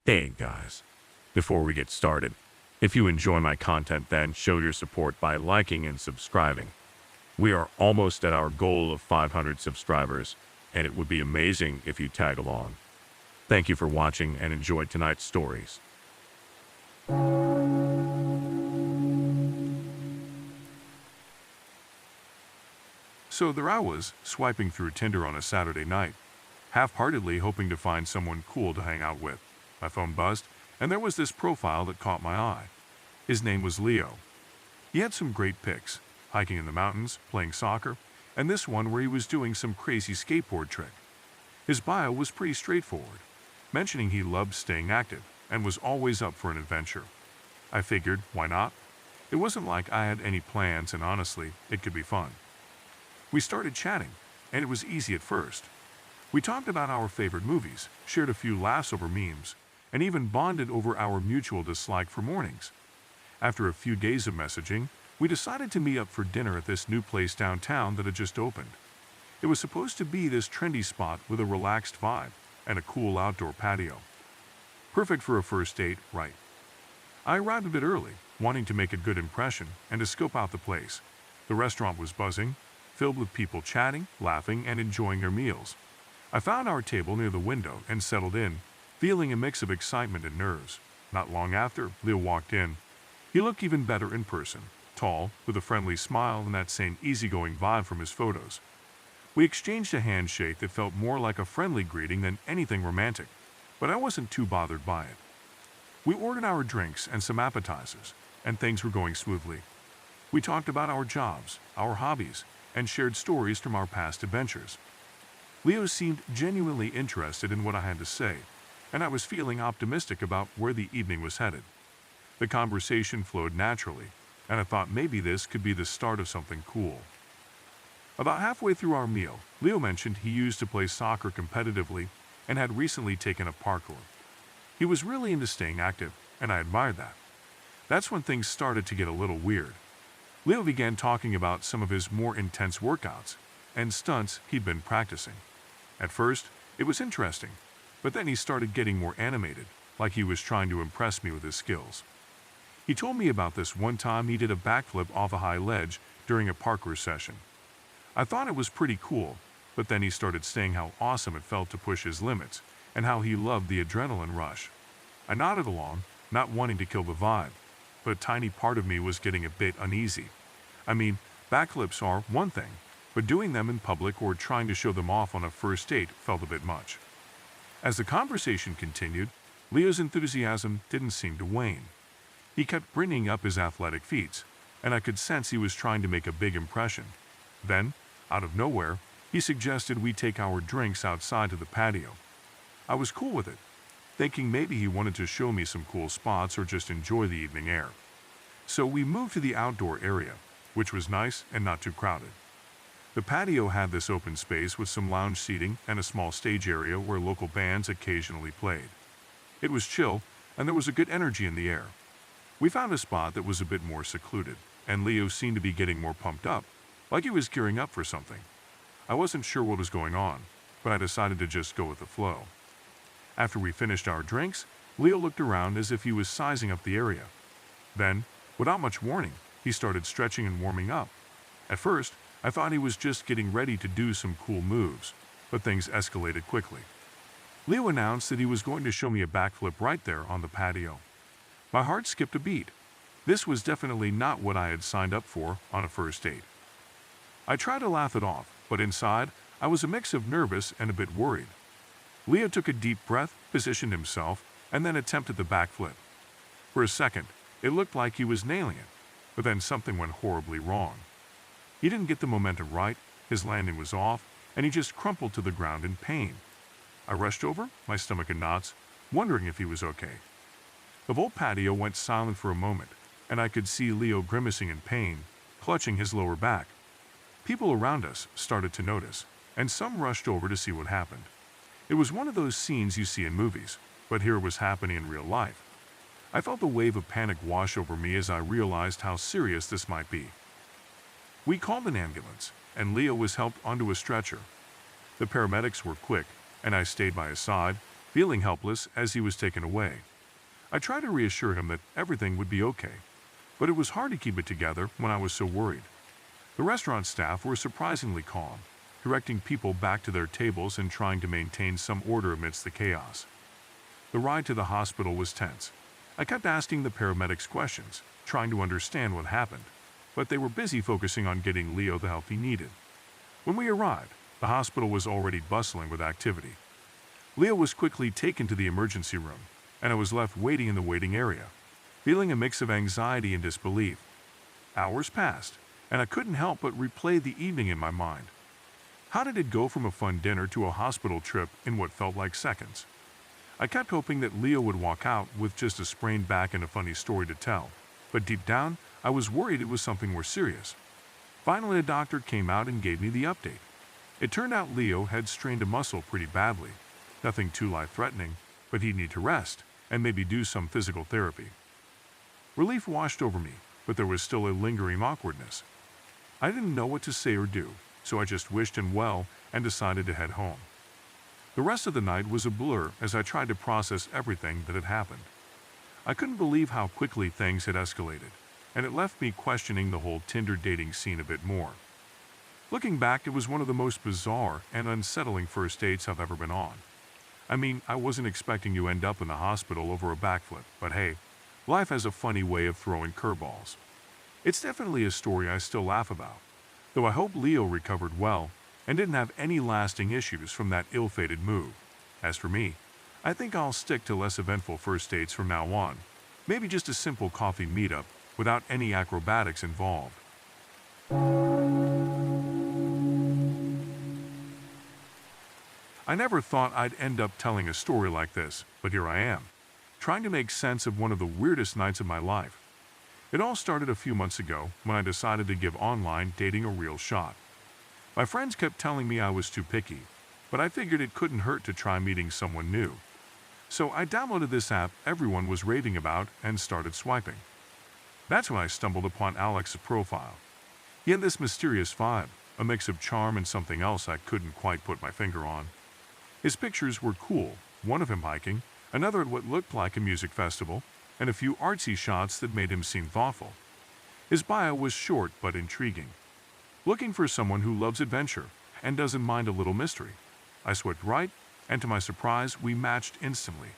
Hey guys, before we get started, if you enjoy my content then show your support by liking and subscribing. We are almost at our goal of 500 subscribers, and it would be amazing if you tag along. Thank you for watching and enjoy tonight's stories. So there I was, swiping through Tinder on a Saturday night, half-heartedly hoping to find someone cool to hang out with. My phone buzzed, and there was this profile that caught my eye. His name was Leo. He had some great pics, hiking in the mountains, playing soccer, and this one where he was doing some crazy skateboard trick. His bio was pretty straightforward, mentioning he loved staying active and was always up for an adventure. I figured, why not? It wasn't like I had any plans, and honestly, it could be fun. We started chatting, and it was easy at first. We talked about our favorite movies, shared a few laughs over memes, and even bonded over our mutual dislike for mornings. After a few days of messaging, we decided to meet up for dinner at this new place downtown that had just opened. It was supposed to be this trendy spot with a relaxed vibe and a cool outdoor patio. Perfect for a first date, right? I arrived a bit early, wanting to make a good impression and to scope out the place. The restaurant was buzzing, filled with people chatting, laughing, and enjoying their meals. I found our table near the window and settled in, feeling a mix of excitement and nerves. Not long after, Leo walked in. He looked even better in person, tall, with a friendly smile and that same easygoing vibe from his photos. We exchanged a handshake that felt more like a friendly greeting than anything romantic, but I wasn't too bothered by it. We ordered our drinks and some appetizers, and things were going smoothly. We talked about our jobs, our hobbies, and shared stories from our past adventures. Leo seemed genuinely interested in what I had to say, and I was feeling optimistic about where the evening was headed. The conversation flowed naturally, and I thought maybe this could be the start of something cool. About halfway through our meal, Leo mentioned he used to play soccer competitively and had recently taken up parkour. He was really into staying active, and I admired that. That's when things started to get a little weird. Leo began talking about some of his more intense workouts and stunts he'd been practicing. At first, it was interesting, but then he started getting more animated, like he was trying to impress me with his skills. He told me about this one time he did a backflip off a high ledge during a parkour session. I thought it was pretty cool, but then he started saying how awesome it felt to push his limits and how he loved the adrenaline rush. I nodded along, not wanting to kill the vibe, but a tiny part of me was getting a bit uneasy. I mean, backflips are one thing, but doing them in public or trying to show them off on a first date felt a bit much. As the conversation continued, Leo's enthusiasm didn't seem to wane. He kept bringing up his athletic feats, and I could sense he was trying to make a big impression. Then, out of nowhere, he suggested we take our drinks outside to the patio. I was cool with it, thinking maybe he wanted to show me some cool spots or just enjoy the evening air. So we moved to the outdoor area, which was nice and not too crowded. The patio had this open space with some lounge seating and a small stage area where local bands occasionally played. It was chill, and there was a good energy in the air. We found a spot that was a bit more secluded, and Leo seemed to be getting more pumped up, like he was gearing up for something. I wasn't sure what was going on, but I decided to just go with the flow. After we finished our drinks, Leo looked around as if he was sizing up the area. Then, without much warning, he started stretching and warming up. At first, I thought he was just getting ready to do some cool moves, but things escalated quickly. Leo announced that he was going to show me a backflip right there on the patio. My heart skipped a beat. This was definitely not what I had signed up for on a first date. I tried to laugh it off, but inside, I was a mix of nervous and a bit worried. Leo took a deep breath, positioned himself, and then attempted the backflip. For a second, it looked like he was nailing it, but then something went horribly wrong. He didn't get the momentum right, his landing was off, and he just crumpled to the ground in pain. I rushed over, my stomach in knots, wondering if he was okay. The whole patio went silent for a moment, and I could see Leo grimacing in pain, clutching his lower back. People around us started to notice, and some rushed over to see what happened. It was one of those scenes you see in movies, but here it was happening in real life. I felt a wave of panic wash over me as I realized how serious this might be. We called an ambulance, and Leo was helped onto a stretcher. The paramedics were quick, and I stayed by his side, feeling helpless as he was taken away. I tried to reassure him that everything would be okay, but it was hard to keep it together when I was so worried. The restaurant staff were surprisingly calm, directing people back to their tables and trying to maintain some order amidst the chaos. The ride to the hospital was tense. I kept asking the paramedics questions, trying to understand what happened, but they were busy focusing on getting Leo the help he needed. When we arrived, the hospital was already bustling with activity. Leo was quickly taken to the emergency room, and I was left waiting in the waiting area, feeling a mix of anxiety and disbelief. Hours passed, and I couldn't help but replay the evening in my mind. How did it go from a fun dinner to a hospital trip in what felt like seconds? I kept hoping that Leo would walk out with just a sprained back and a funny story to tell, but deep down, I was worried it was something more serious. Finally, a doctor came out and gave me the update. It turned out Leo had strained a muscle pretty badly. Nothing too life-threatening, but he'd need to rest and maybe do some physical therapy. Relief washed over me, but there was still a lingering awkwardness. I didn't know what to say or do, so I just wished him well and decided to head home. The rest of the night was a blur as I tried to process everything that had happened. I couldn't believe how quickly things had escalated, and it left me questioning the whole Tinder dating scene a bit more. Looking back, it was one of the most bizarre and unsettling first dates I've ever been on. I mean, I wasn't expecting to end up in the hospital over a backflip, but hey, life has a funny way of throwing curveballs. It's definitely a story I still laugh about, though I hope Leo recovered well and didn't have any lasting issues from that ill-fated move. As for me, I think I'll stick to less eventful first dates from now on, maybe just a simple coffee meetup without any acrobatics involved. I never thought I'd end up telling a story like this, but here I am, trying to make sense of one of the weirdest nights of my life. It all started a few months ago when I decided to give online dating a real shot. My friends kept telling me I was too picky, but I figured it couldn't hurt to try meeting someone new. So I downloaded this app everyone was raving about and started swiping. That's when I stumbled upon Alex's profile. He had this mysterious vibe, a mix of charm and something else I couldn't quite put my finger on. His pictures were cool, one of him hiking, another at what looked like a music festival, and a few artsy shots that made him seem thoughtful. His bio was short but intriguing. Looking for someone who loves adventure and doesn't mind a little mystery. I swiped right, and to my surprise, we matched instantly.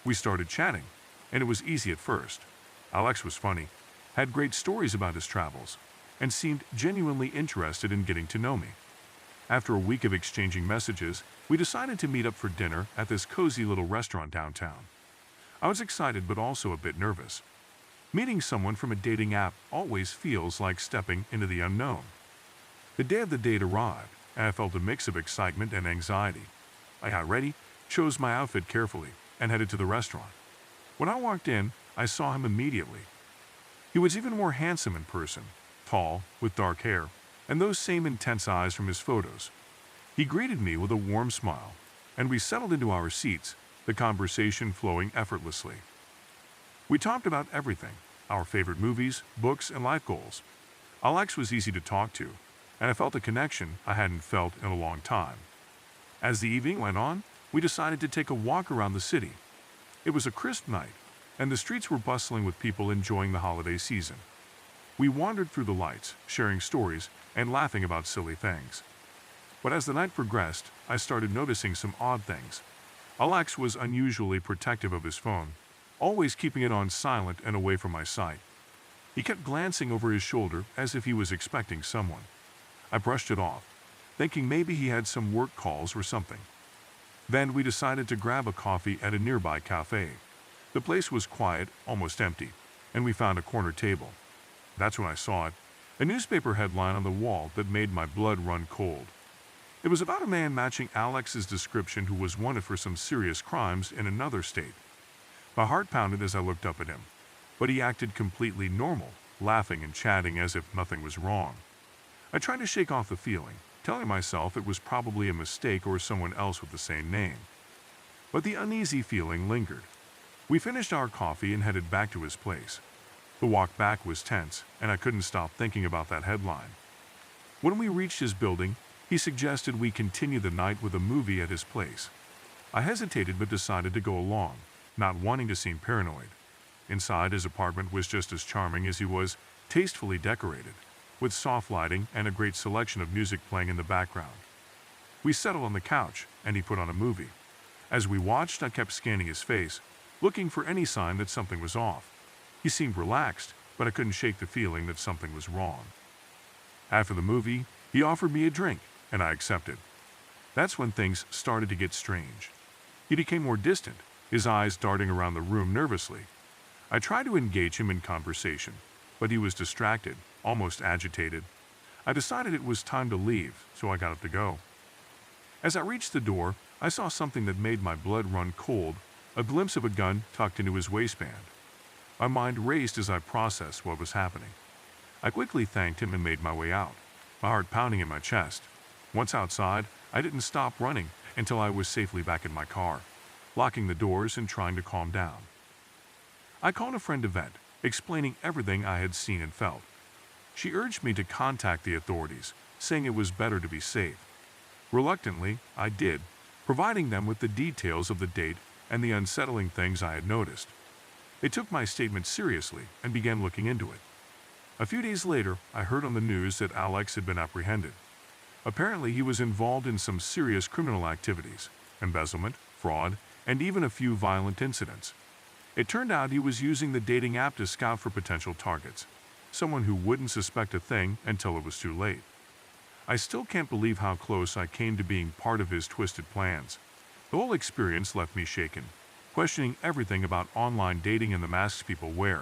We started chatting, and it was easy at first. Alex was funny, had great stories about his travels, and seemed genuinely interested in getting to know me. After a week of exchanging messages, we decided to meet up for dinner at this cozy little restaurant downtown. I was excited but also a bit nervous. Meeting someone from a dating app always feels like stepping into the unknown. The day of the date arrived, and I felt a mix of excitement and anxiety. I got ready, chose my outfit carefully, and headed to the restaurant. When I walked in, I saw him immediately. He was even more handsome in person, tall, with dark hair, and those same intense eyes from his photos. He greeted me with a warm smile, and we settled into our seats, the conversation flowing effortlessly. We talked about everything, our favorite movies, books, and life goals. Alex was easy to talk to, and I felt a connection I hadn't felt in a long time. As the evening went on, we decided to take a walk around the city. It was a crisp night, and the streets were bustling with people enjoying the holiday season. We wandered through the lights, sharing stories and laughing about silly things. But as the night progressed, I started noticing some odd things. Alex was unusually protective of his phone, always keeping it on silent and away from my sight. He kept glancing over his shoulder as if he was expecting someone. I brushed it off, thinking maybe he had some work calls or something. Then we decided to grab a coffee at a nearby cafe. The place was quiet, almost empty, and we found a corner table. That's when I saw it, a newspaper headline on the wall that made my blood run cold. It was about a man matching Alex's description who was wanted for some serious crimes in another state. My heart pounded as I looked up at him, but he acted completely normal, laughing and chatting as if nothing was wrong. I tried to shake off the feeling, telling myself it was probably a mistake or someone else with the same name. But the uneasy feeling lingered. We finished our coffee and headed back to his place. The walk back was tense, and I couldn't stop thinking about that headline. When we reached his building, he suggested we continue the night with a movie at his place. I hesitated but decided to go along, not wanting to seem paranoid. Inside, his apartment was just as charming as he was tastefully decorated, with soft lighting and a great selection of music playing in the background. We settled on the couch, and he put on a movie. As we watched, I kept scanning his face, looking for any sign that something was off. He seemed relaxed, but I couldn't shake the feeling that something was wrong. After the movie, he offered me a drink, and I accepted. That's when things started to get strange. He became more distant, his eyes darting around the room nervously. I tried to engage him in conversation, but he was distracted, almost agitated. I decided it was time to leave, so I got up to go. As I reached the door, I saw something that made my blood run cold, a glimpse of a gun tucked into his waistband. My mind raced as I processed what was happening. I quickly thanked him and made my way out, my heart pounding in my chest. Once outside, I didn't stop running until I was safely back in my car, locking the doors and trying to calm down. I called a friend to vent, explaining everything I had seen and felt. She urged me to contact the authorities, saying it was better to be safe. Reluctantly, I did, providing them with the details of the date and the unsettling things I had noticed. They took my statement seriously and began looking into it. A few days later, I heard on the news that Alex had been apprehended. Apparently, he was involved in some serious criminal activities, embezzlement, fraud, and even a few violent incidents. It turned out he was using the dating app to scout for potential targets, someone who wouldn't suspect a thing until it was too late. I still can't believe how close I came to being part of his twisted plans. The whole experience left me shaken, questioning everything about online dating and the masks people wear.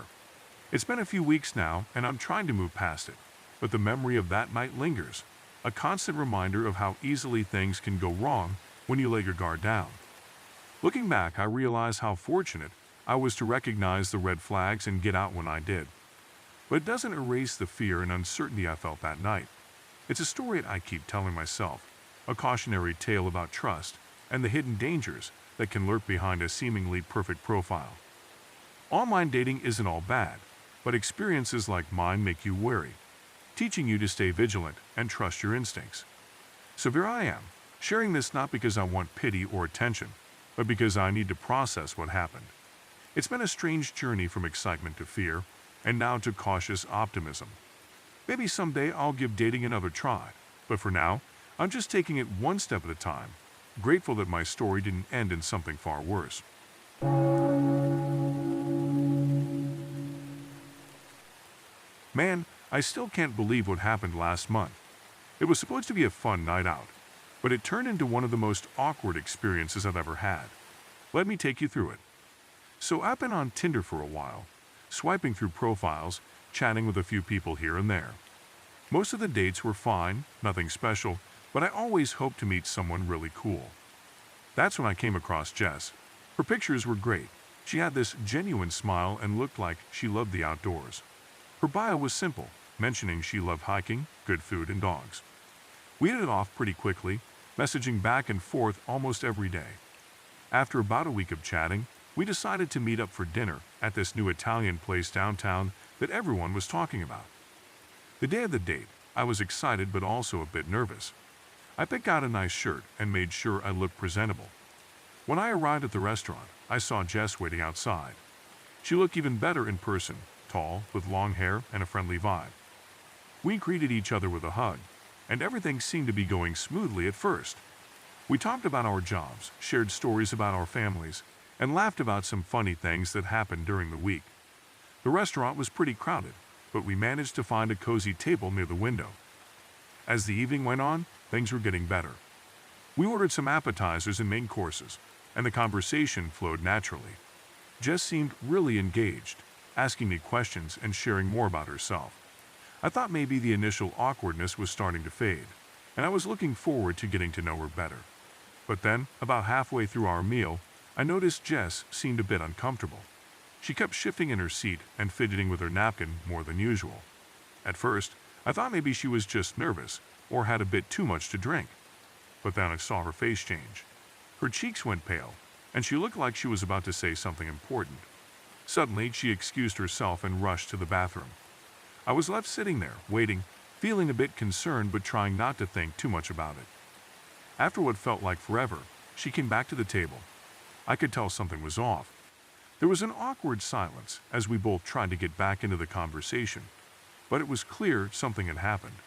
It's been a few weeks now, and I'm trying to move past it, but the memory of that night lingers, a constant reminder of how easily things can go wrong when you let your guard down. Looking back, I realize how fortunate I was to recognize the red flags and get out when I did. But it doesn't erase the fear and uncertainty I felt that night. It's a story I keep telling myself, a cautionary tale about trust and the hidden dangers that can lurk behind a seemingly perfect profile. Online dating isn't all bad, but experiences like mine make you wary, teaching you to stay vigilant and trust your instincts. So here I am, sharing this not because I want pity or attention, but because I need to process what happened. It's been a strange journey from excitement to fear, and now to cautious optimism. Maybe someday I'll give dating another try, but for now, I'm just taking it one step at a time, grateful that my story didn't end in something far worse. Man, I still can't believe what happened last month. It was supposed to be a fun night out, but it turned into one of the most awkward experiences I've ever had. Let me take you through it. So I've been on Tinder for a while, swiping through profiles, chatting with a few people here and there. Most of the dates were fine, nothing special, but I always hoped to meet someone really cool. That's when I came across Jess. Her pictures were great. She had this genuine smile and looked like she loved the outdoors. Her bio was simple, mentioning she loved hiking, good food, and dogs. We hit it off pretty quickly, messaging back and forth almost every day. After about a week of chatting, we decided to meet up for dinner at this new Italian place downtown that everyone was talking about. The day of the date, I was excited but also a bit nervous. I picked out a nice shirt and made sure I looked presentable. When I arrived at the restaurant, I saw Jess waiting outside. She looked even better in person, tall, with long hair and a friendly vibe. We greeted each other with a hug, and everything seemed to be going smoothly at first. We talked about our jobs, shared stories about our families, and laughed about some funny things that happened during the week. The restaurant was pretty crowded, but we managed to find a cozy table near the window. As the evening went on, things were getting better. We ordered some appetizers and main courses, and the conversation flowed naturally. Jess seemed really engaged, asking me questions and sharing more about herself. I thought maybe the initial awkwardness was starting to fade, and I was looking forward to getting to know her better. But then, about halfway through our meal, I noticed Jess seemed a bit uncomfortable. She kept shifting in her seat and fidgeting with her napkin more than usual. At first, I thought maybe she was just nervous or had a bit too much to drink. But then I saw her face change. Her cheeks went pale, and she looked like she was about to say something important. Suddenly, she excused herself and rushed to the bathroom. I was left sitting there, waiting, feeling a bit concerned but trying not to think too much about it. After what felt like forever, She came back to the table. I could tell something was off. There was an awkward silence as we both tried to get back into the conversation, but it was clear something had happened.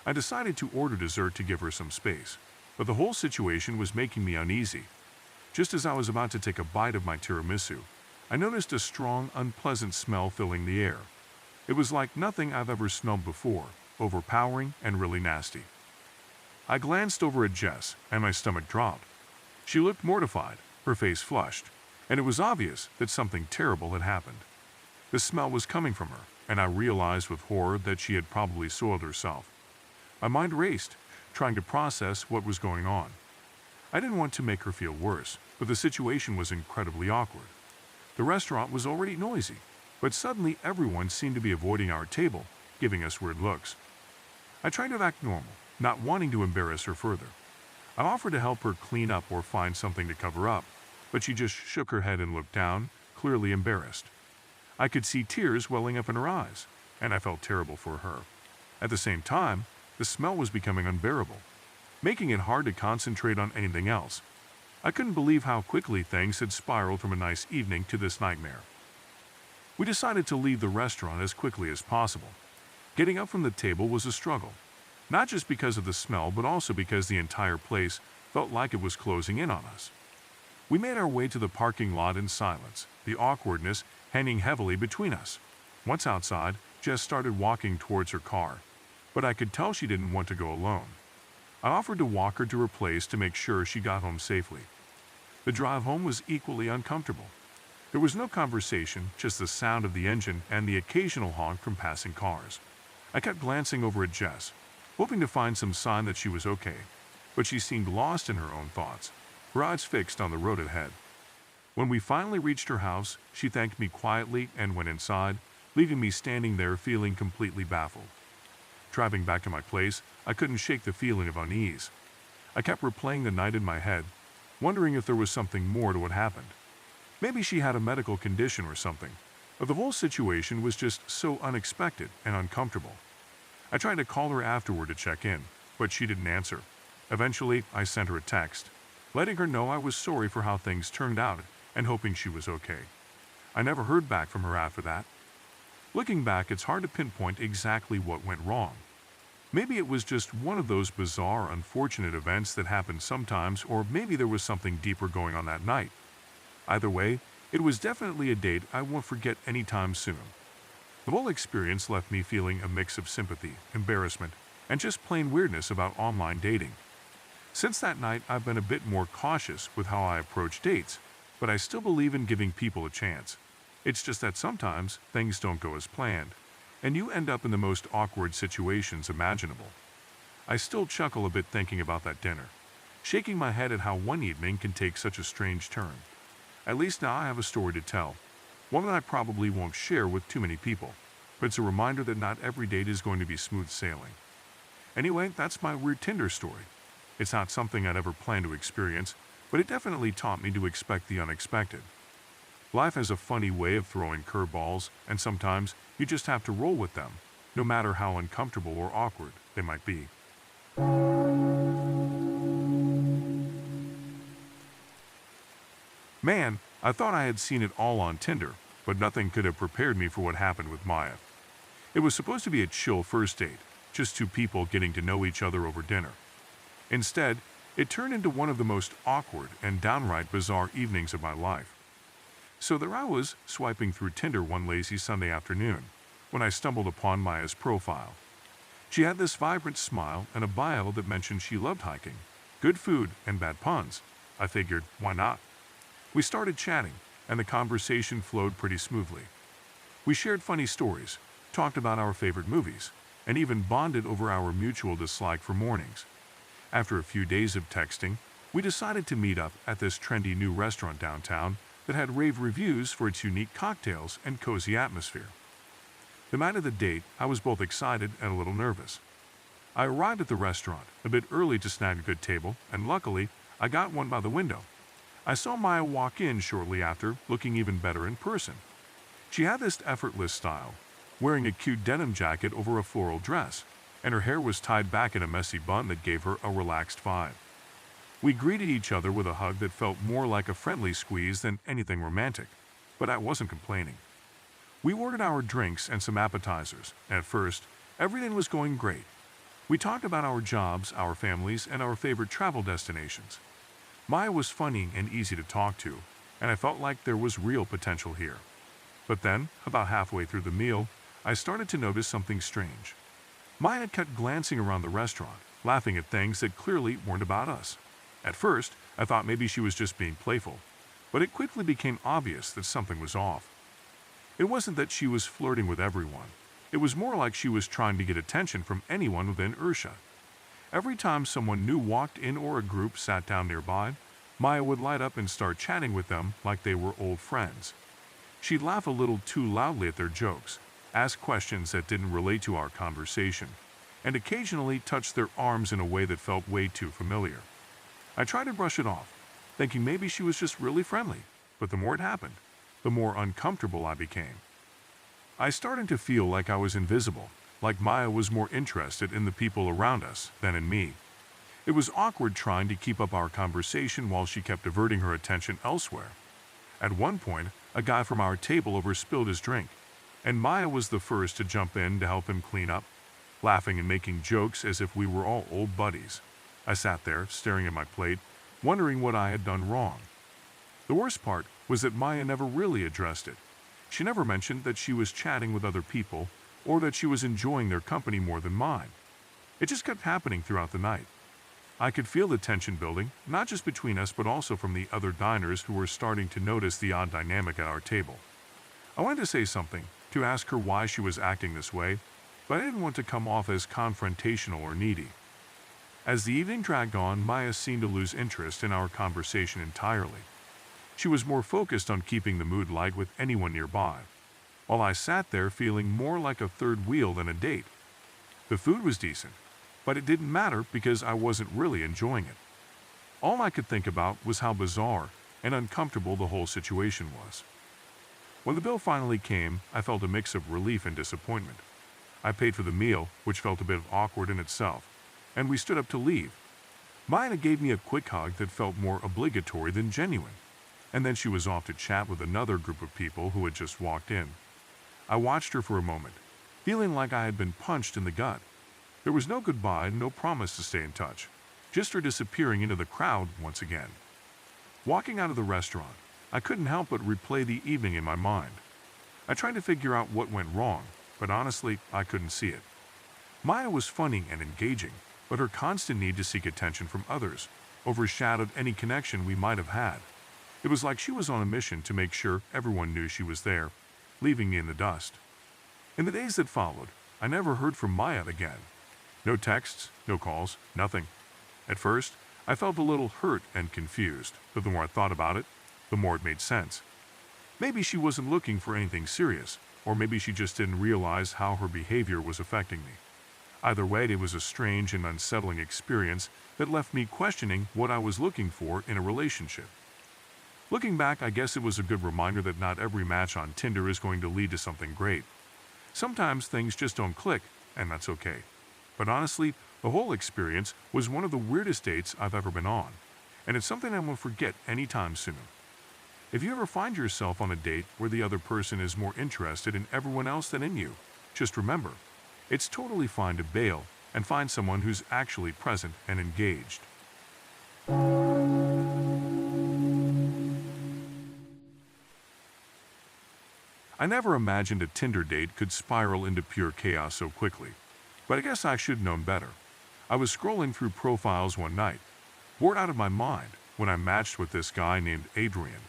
I decided to order dessert to give her some space, but the whole situation was making me uneasy. Just as I was about to take a bite of my tiramisu, I noticed a strong, unpleasant smell filling the air. It was like nothing I've ever smelled before, overpowering and really nasty. I glanced over at Jess, and my stomach dropped. She looked mortified, her face flushed, and it was obvious that something terrible had happened. The smell was coming from her, and I realized with horror that she had probably soiled herself. My mind raced, trying to process what was going on. I didn't want to make her feel worse, but the situation was incredibly awkward. The restaurant was already noisy, but suddenly everyone seemed to be avoiding our table, giving us weird looks. I tried to act normal, not wanting to embarrass her further. I offered to help her clean up or find something to cover up, but she just shook her head and looked down, clearly embarrassed. I could see tears welling up in her eyes, and I felt terrible for her. At the same time, the smell was becoming unbearable, making it hard to concentrate on anything else. I couldn't believe how quickly things had spiraled from a nice evening to this nightmare. We decided to leave the restaurant as quickly as possible. Getting up from the table was a struggle, not just because of the smell, but also because the entire place felt like it was closing in on us. We made our way to the parking lot in silence, the awkwardness hanging heavily between us. Once outside, Jess started walking towards her car, but I could tell she didn't want to go alone. I offered to walk her to her place to make sure she got home safely. The drive home was equally uncomfortable. There was no conversation, just the sound of the engine and the occasional honk from passing cars. I kept glancing over at Jess, hoping to find some sign that she was okay, but she seemed lost in her own thoughts, her eyes fixed on the road ahead. When we finally reached her house, she thanked me quietly and went inside, leaving me standing there feeling completely baffled. Driving back to my place, I couldn't shake the feeling of unease. I kept replaying the night in my head, wondering if there was something more to what happened. Maybe she had a medical condition or something, but the whole situation was just so unexpected and uncomfortable. I tried to call her afterward to check in, but she didn't answer. Eventually, I sent her a text, letting her know I was sorry for how things turned out and hoping she was okay. I never heard back from her after that. Looking back, it's hard to pinpoint exactly what went wrong. Maybe it was just one of those bizarre, unfortunate events that happen sometimes, or maybe there was something deeper going on that night. Either way, it was definitely a date I won't forget anytime soon. The whole experience left me feeling a mix of sympathy, embarrassment, and just plain weirdness about online dating. Since that night, I've been a bit more cautious with how I approach dates, but I still believe in giving people a chance. It's just that sometimes things don't go as planned, and you end up in the most awkward situations imaginable. I still chuckle a bit thinking about that dinner, shaking my head at how one evening can take such a strange turn. At least now I have a story to tell, one that I probably won't share with too many people, but it's a reminder that not every date is going to be smooth sailing. Anyway, that's my weird Tinder story. It's not something I'd ever planned to experience, but it definitely taught me to expect the unexpected. Life has a funny way of throwing curveballs, and sometimes you just have to roll with them, no matter how uncomfortable or awkward they might be. Man, I thought I had seen it all on Tinder, but nothing could have prepared me for what happened with Maya. It was supposed to be a chill first date, just two people getting to know each other over dinner. Instead, it turned into one of the most awkward and downright bizarre evenings of my life. So there I was, swiping through Tinder one lazy Sunday afternoon, when I stumbled upon Maya's profile. She had this vibrant smile and a bio that mentioned she loved hiking, good food, and bad puns. I figured, why not? We started chatting, and the conversation flowed pretty smoothly. We shared funny stories, talked about our favorite movies, and even bonded over our mutual dislike for mornings. After a few days of texting, we decided to meet up at this trendy new restaurant downtown that had rave reviews for its unique cocktails and cozy atmosphere. The night of the date, I was both excited and a little nervous. I arrived at the restaurant a bit early to snag a good table, and luckily, I got one by the window. I saw Maya walk in shortly after, looking even better in person. She had this effortless style, wearing a cute denim jacket over a floral dress, and her hair was tied back in a messy bun that gave her a relaxed vibe. We greeted each other with a hug that felt more like a friendly squeeze than anything romantic, but I wasn't complaining. We ordered our drinks and some appetizers. At first, everything was going great. We talked about our jobs, our families, and our favorite travel destinations. Maya was funny and easy to talk to, and I felt like there was real potential here. But then, about halfway through the meal, I started to notice something strange. Maya kept glancing around the restaurant, laughing at things that clearly weren't about us. At first, I thought maybe she was just being playful, but it quickly became obvious that something was off. It wasn't that she was flirting with everyone. It was more like she was trying to get attention from anyone within Ursha. Every time someone new walked in or a group sat down nearby, Maya would light up and start chatting with them like they were old friends. She'd laugh a little too loudly at their jokes, ask questions that didn't relate to our conversation, and occasionally touch their arms in a way that felt way too familiar. I tried to brush it off, thinking maybe she was just really friendly, but the more it happened, the more uncomfortable I became. I started to feel like I was invisible, like Maya was more interested in the people around us than in me. It was awkward trying to keep up our conversation while she kept diverting her attention elsewhere. At one point, a guy from our table overspilled his drink, and Maya was the first to jump in to help him clean up, laughing and making jokes as if we were all old buddies. I sat there, staring at my plate, wondering what I had done wrong. The worst part was that Maya never really addressed it. She never mentioned that she was chatting with other people or that she was enjoying their company more than mine. It just kept happening throughout the night. I could feel the tension building, not just between us but also from the other diners who were starting to notice the odd dynamic at our table. I wanted to say something, to ask her why she was acting this way, but I didn't want to come off as confrontational or needy. As the evening dragged on, Maya seemed to lose interest in our conversation entirely. She was more focused on keeping the mood light with anyone nearby, while I sat there feeling more like a third wheel than a date. The food was decent, but it didn't matter because I wasn't really enjoying it. All I could think about was how bizarre and uncomfortable the whole situation was. When the bill finally came, I felt a mix of relief and disappointment. I paid for the meal, which felt a bit awkward in itself, and we stood up to leave. Maya gave me a quick hug that felt more obligatory than genuine, and then she was off to chat with another group of people who had just walked in. I watched her for a moment, feeling like I had been punched in the gut. There was no goodbye, no promise to stay in touch, just her disappearing into the crowd once again. Walking out of the restaurant, I couldn't help but replay the evening in my mind. I tried to figure out what went wrong, but honestly, I couldn't see it. Maya was funny and engaging, but her constant need to seek attention from others overshadowed any connection we might have had. It was like she was on a mission to make sure everyone knew she was there, leaving me in the dust. In the days that followed, I never heard from Maya again. No texts, no calls, nothing. At first, I felt a little hurt and confused, but the more I thought about it, the more it made sense. Maybe she wasn't looking for anything serious, or maybe she just didn't realize how her behavior was affecting me. Either way, it was a strange and unsettling experience that left me questioning what I was looking for in a relationship. Looking back, I guess it was a good reminder that not every match on Tinder is going to lead to something great. Sometimes things just don't click, and that's okay. But honestly, the whole experience was one of the weirdest dates I've ever been on, and it's something I won't forget anytime soon. If you ever find yourself on a date where the other person is more interested in everyone else than in you, just remember, it's totally fine to bail and find someone who's actually present and engaged. I never imagined a Tinder date could spiral into pure chaos so quickly, but I guess I should have known better. I was scrolling through profiles one night, bored out of my mind, when I matched with this guy named Adrian.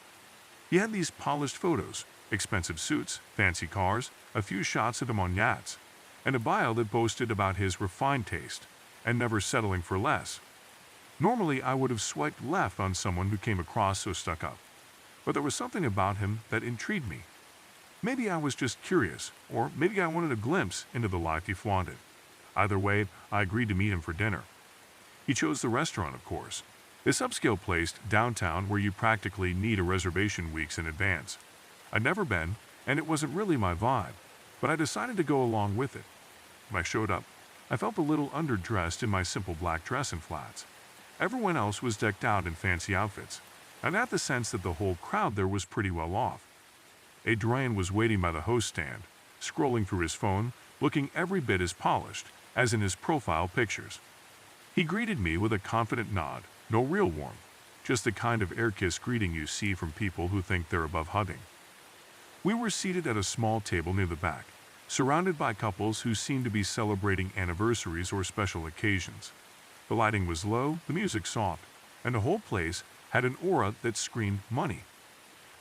He had these polished photos, expensive suits, fancy cars, a few shots of him on yachts, and a bio that boasted about his refined taste and never settling for less. Normally, I would have swiped left on someone who came across so stuck up, but there was something about him that intrigued me. Maybe I was just curious, or maybe I wanted a glimpse into the life he flaunted. Either way, I agreed to meet him for dinner. He chose the restaurant, of course, this upscale place downtown where you practically need a reservation weeks in advance. I'd never been, and it wasn't really my vibe, but I decided to go along with it. When I showed up, I felt a little underdressed in my simple black dress and flats. Everyone else was decked out in fancy outfits, and I got the sense that the whole crowd there was pretty well off. Adrian was waiting by the host stand, scrolling through his phone, looking every bit as polished as in his profile pictures. He greeted me with a confident nod, no real warmth, just the kind of air-kiss greeting you see from people who think they're above hugging. We were seated at a small table near the back, surrounded by couples who seemed to be celebrating anniversaries or special occasions. The lighting was low, the music soft, and the whole place had an aura that screamed money.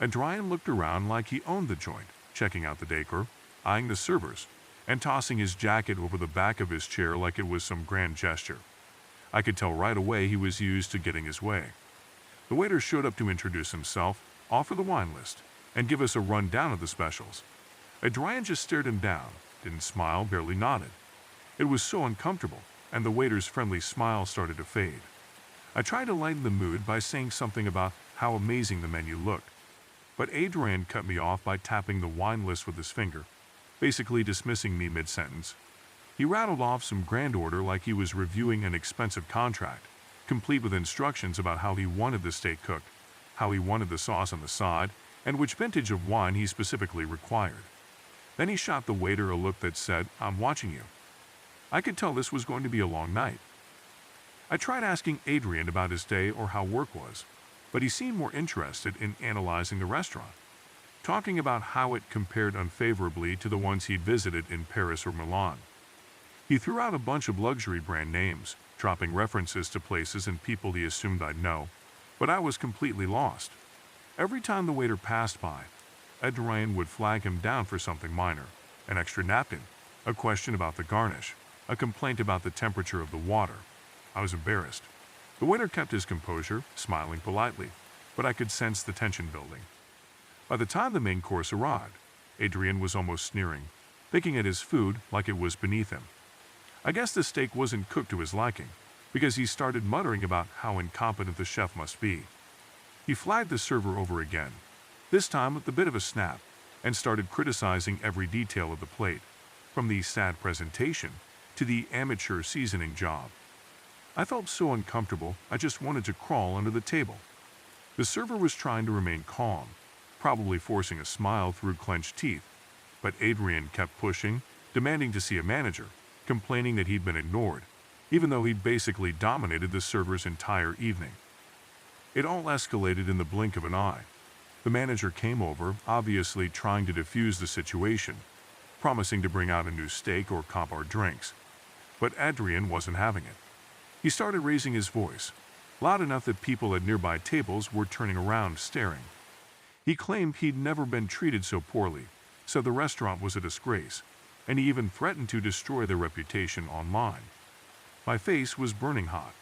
Adrian looked around like he owned the joint, checking out the decor, eyeing the servers, and tossing his jacket over the back of his chair like it was some grand gesture. I could tell right away he was used to getting his way. The waiter showed up to introduce himself, offer the wine list, and give us a rundown of the specials. Adrian just stared him down, didn't smile, barely nodded. It was so uncomfortable, and the waiter's friendly smile started to fade. I tried to lighten the mood by saying something about how amazing the menu looked, but Adrian cut me off by tapping the wine list with his finger, basically dismissing me mid-sentence. He rattled off some grand order like he was reviewing an expensive contract, complete with instructions about how he wanted the steak cooked, how he wanted the sauce on the side, and which vintage of wine he specifically required. Then he shot the waiter a look that said, "I'm watching you." I could tell this was going to be a long night. I tried asking Adrian about his day or how work was, but he seemed more interested in analyzing the restaurant, talking about how it compared unfavorably to the ones he'd visited in Paris or Milan. He threw out a bunch of luxury brand names, dropping references to places and people he assumed I'd know, but I was completely lost. Every time the waiter passed by, Adrian would flag him down for something minor, an extra napkin, a question about the garnish, a complaint about the temperature of the water. I was embarrassed. The waiter kept his composure, smiling politely, but I could sense the tension building. By the time the main course arrived, Adrian was almost sneering, picking at his food like it was beneath him. I guess the steak wasn't cooked to his liking, because he started muttering about how incompetent the chef must be. He flagged the server over again, this time with a bit of a snap, and started criticizing every detail of the plate, from the sad presentation to the amateur seasoning job. I felt so uncomfortable, I just wanted to crawl under the table. The server was trying to remain calm, probably forcing a smile through clenched teeth, but Adrian kept pushing, demanding to see a manager, complaining that he'd been ignored, even though he'd basically dominated the server's entire evening. It all escalated in the blink of an eye. The manager came over, obviously trying to defuse the situation, promising to bring out a new steak or comp our drinks. But Adrian wasn't having it. He started raising his voice, loud enough that people at nearby tables were turning around staring. He claimed he'd never been treated so poorly, said the restaurant was a disgrace, and he even threatened to destroy their reputation online. My face was burning hot.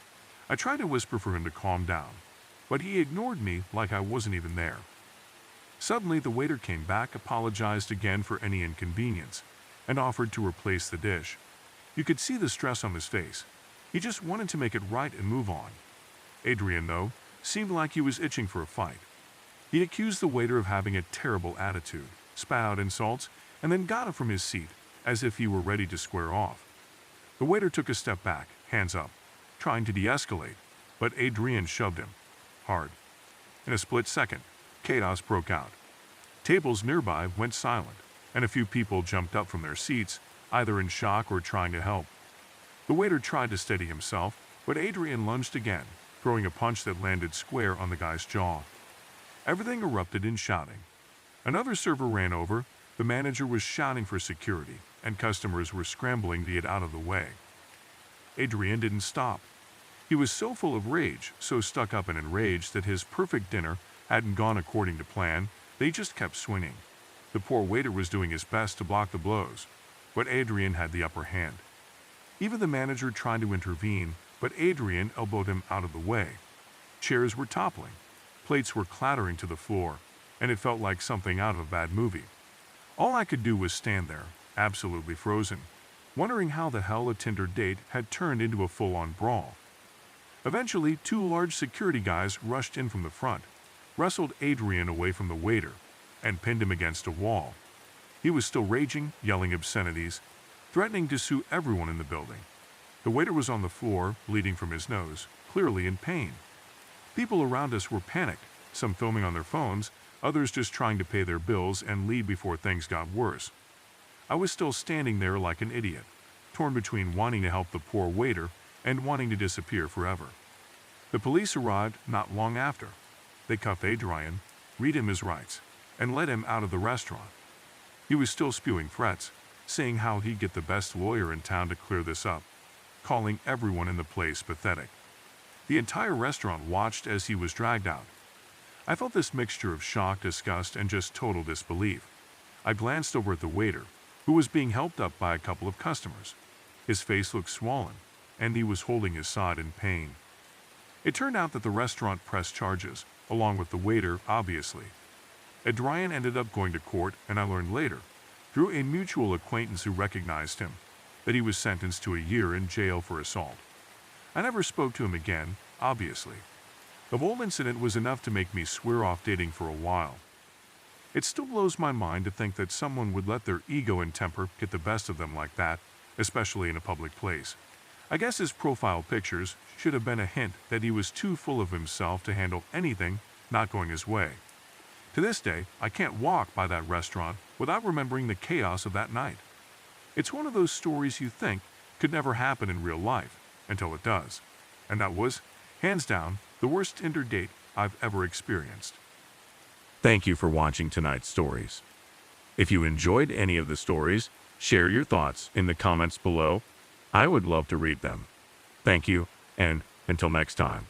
I tried to whisper for him to calm down, but he ignored me like I wasn't even there. Suddenly, the waiter came back, apologized again for any inconvenience, and offered to replace the dish. You could see the stress on his face. He just wanted to make it right and move on. Adrian, though, seemed like he was itching for a fight. He accused the waiter of having a terrible attitude, spat out insults, and then got up from his seat, as if he were ready to square off. The waiter took a step back, hands up, trying to de-escalate, but Adrian shoved him hard. In a split second, chaos broke out. Tables nearby went silent, and a few people jumped up from their seats, either in shock or trying to help. The waiter tried to steady himself, but Adrian lunged again, throwing a punch that landed square on the guy's jaw. Everything erupted in shouting. Another server ran over, the manager was shouting for security, and customers were scrambling to get out of the way. Adrian didn't stop. He was so full of rage, so stuck up and enraged that his perfect dinner hadn't gone according to plan. They just kept swinging. The poor waiter was doing his best to block the blows, but Adrian had the upper hand. Even the manager tried to intervene, but Adrian elbowed him out of the way. Chairs were toppling, plates were clattering to the floor, and it felt like something out of a bad movie. All I could do was stand there, absolutely frozen, wondering how the hell a Tinder date had turned into a full-on brawl. Eventually, two large security guys rushed in from the front, wrestled Adrian away from the waiter, and pinned him against a wall. He was still raging, yelling obscenities, threatening to sue everyone in the building. The waiter was on the floor, bleeding from his nose, clearly in pain. People around us were panicked, some filming on their phones, others just trying to pay their bills and leave before things got worse. I was still standing there like an idiot, torn between wanting to help the poor waiter and wanting to disappear forever. The police arrived not long after. They cuffed Adrian, read him his rights, and let him out of the restaurant. He was still spewing threats, saying how he'd get the best lawyer in town to clear this up, calling everyone in the place pathetic. The entire restaurant watched as he was dragged out. I felt this mixture of shock, disgust, and just total disbelief. I glanced over at the waiter, who was being helped up by a couple of customers. His face looked swollen, and he was holding his side in pain. It turned out that the restaurant pressed charges, along with the waiter, obviously. Adrian ended up going to court, and I learned later, through a mutual acquaintance who recognized him, that he was sentenced to a year in jail for assault. I never spoke to him again, obviously. The whole incident was enough to make me swear off dating for a while. It still blows my mind to think that someone would let their ego and temper get the best of them like that, especially in a public place. I guess his profile pictures should have been a hint that he was too full of himself to handle anything not going his way. To this day, I can't walk by that restaurant without remembering the chaos of that night. It's one of those stories you think could never happen in real life, until it does. And that was, hands down, the worst Tinder date I've ever experienced. Thank you for watching tonight's stories. If you enjoyed any of the stories, share your thoughts in the comments below. I would love to read them. Thank you, and until next time.